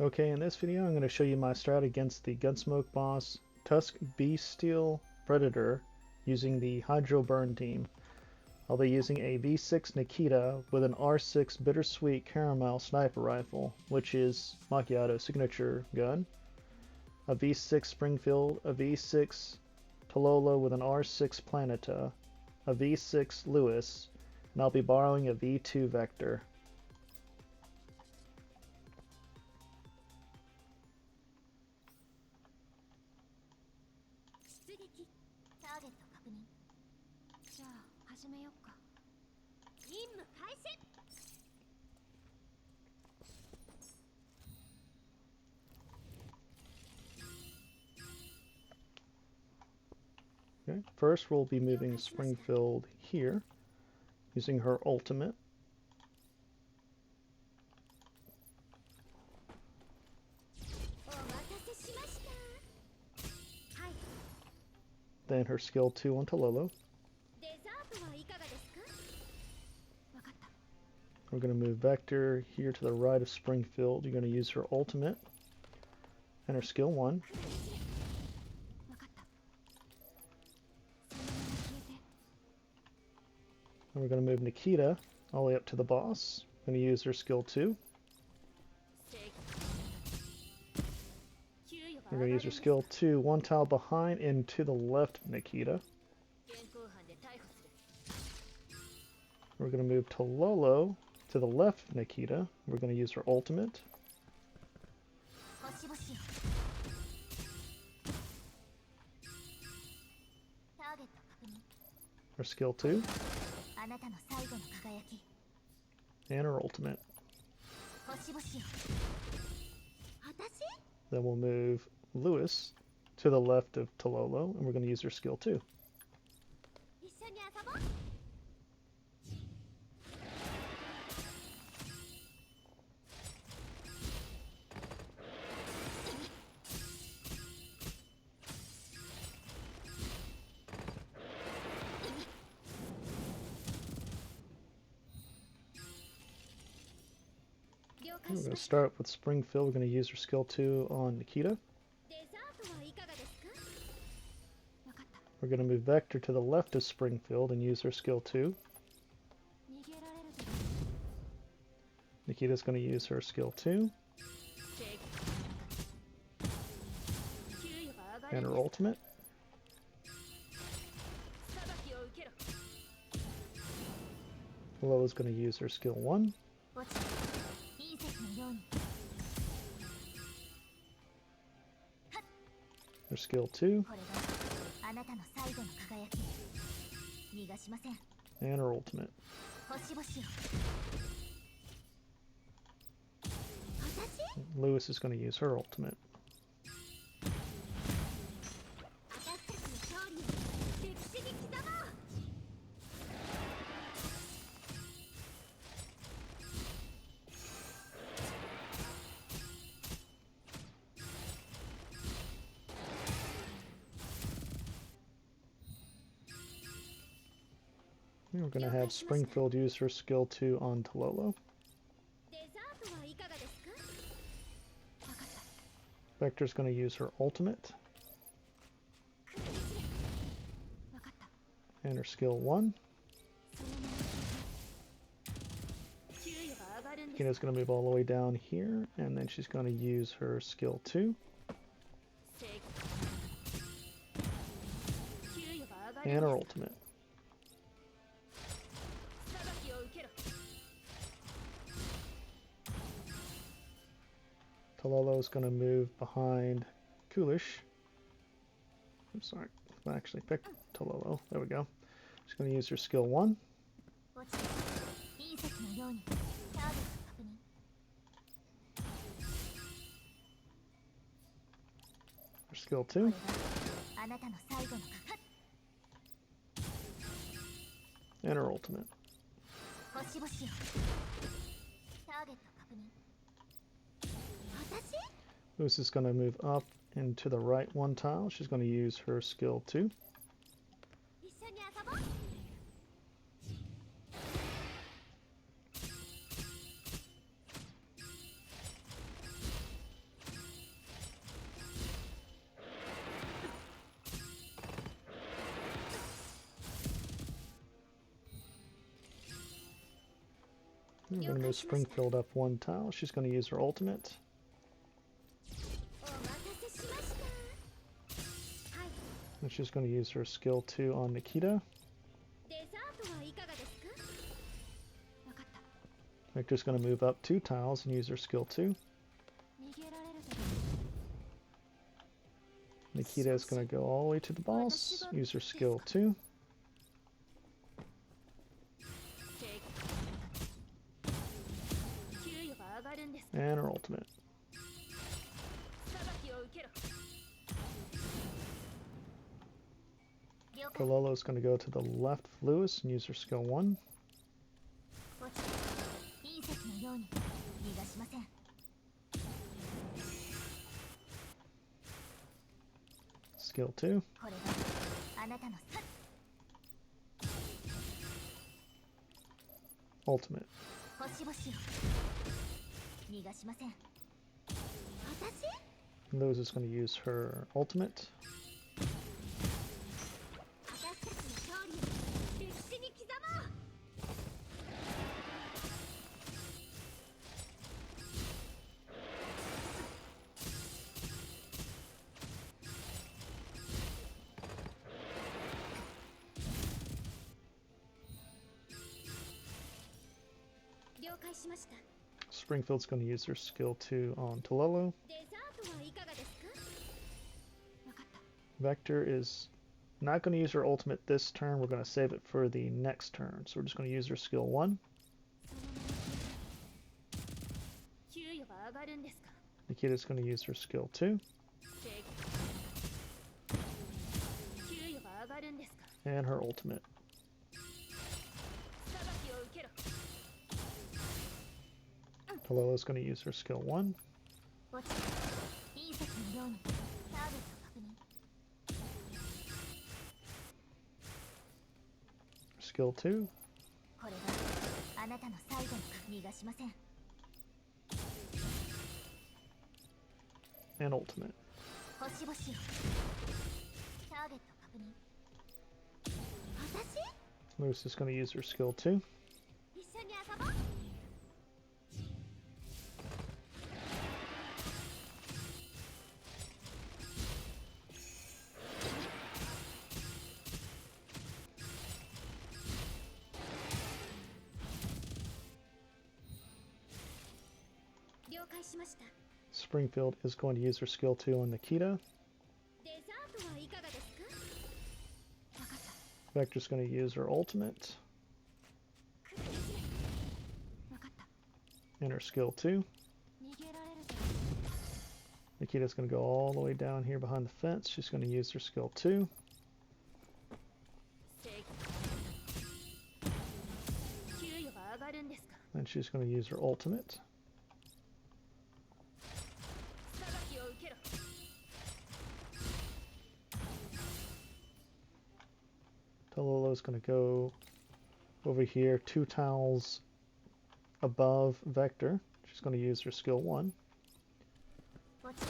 Okay, in this video I'm going to show you my strat against the Gunsmoke boss Tusk Beasteel Predator using the Hydro Burn team. I'll be using a V6 Nikketa with an R6 Bittersweet Caramel sniper rifle, which is Macchiato's signature gun, a V6 Springfield, a V6 Tololo with an R6 Planeta, a V6 Lewis, and I'll be borrowing a V2 Vector. Okay, first we'll be moving Springfield here, using her ultimate. Then her skill 2 on Tololo. We're going to move Vector here to the right of Springfield. You're going to use her ultimate and her skill 1. And we're going to move Nikketa all the way up to the boss. I'm going to use her skill 2. We're going to use her skill 2 one tile behind and to the left of Nikketa. We're going to move Tololo to the left of Nikketa. We're going to use her ultimate. Her skill 2. And her ultimate. Then we'll move Lewis to the left of Tololo, and we're going to use her skill 2. We're going to start with Springfield. We're going to use her skill 2 on Nikketa. We're going to move Vector to the left of Springfield and use her skill 2. Nikketa's going to use her skill 2. And her ultimate. Tololo's going to use her skill 1. Her skill 2. And her ultimate. Lewis is going to use her ultimate. We're going to have Springfield use her skill 2 on Tololo. Vector's going to use her ultimate. And her skill 1. Kina's going to move all the way down here, and then she's going to use her skill 2. And her ultimate. Tololo is going to move behind Coolish. I'm sorry, I actually picked Tololo. There we go. She's going to use her skill 1. Her skill 2. And her ultimate. Lewis is going to move up and to the right one tile. She's going to use her skill 2. We're going to move Springfield up one tile. She's going to use her ultimate. And she's going to use her skill 2 on Nikketa. Victor's going to move up 2 tiles and use her skill 2. Nikketa is going to go all the way to the boss, use her skill 2. And her ultimate. Tololo is going to go to the left of Lewis and use her skill 1. Skill 2. Ultimate. Lewis is going to use her ultimate. Springfield's going to use her skill 2 on Tololo. Vector is not going to use her ultimate this turn. We're going to save it for the next turn. So we're just going to use her skill 1. Nikketa's going to use her skill 2. And her ultimate. Tololo's going to use her skill 1. Skill 2. And ultimate. Moose is going to use her skill 2. Springfield is going to use her skill 2 on Nikketa. Vector's going to use her ultimate. And her skill 2. Nikketa's going to go all the way down here behind the fence. She's going to use her skill 2. And she's going to use her ultimate. Tololo's going to go over here 2 tiles above Vector. She's going to use her skill 1. She's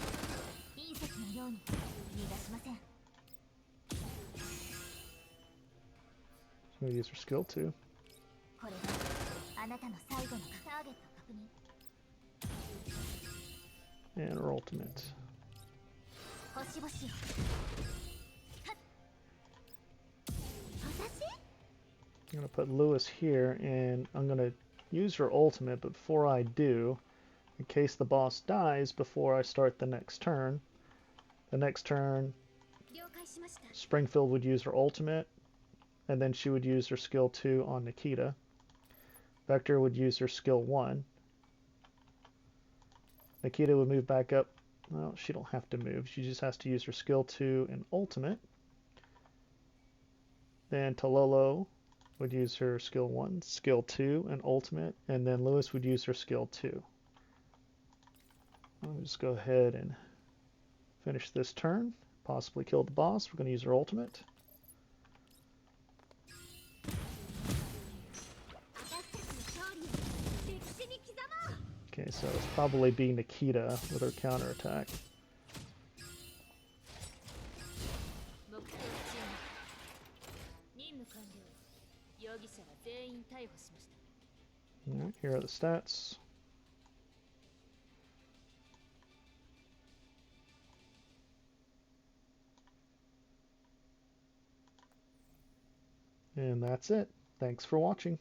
going to use her skill 2. And her ultimate. I'm going to put Lewis here, and I'm going to use her ultimate, but before I do, in case the boss dies before I start the next turn, Springfield would use her ultimate, and then she would use her skill 2 on Nikketa. Vector would use her skill 1. Nikketa would move back up. Well, she don't have to move. She just has to use her skill 2 and ultimate. Then Tololo would use her skill 1, skill 2, and ultimate, and then Lewis would use her skill 2. I'll just go ahead and finish this turn, possibly kill the boss. We're going to use her ultimate. Okay, so it's probably be Nikketa with her counterattack. Alright, here are the stats. And that's it. Thanks for watching.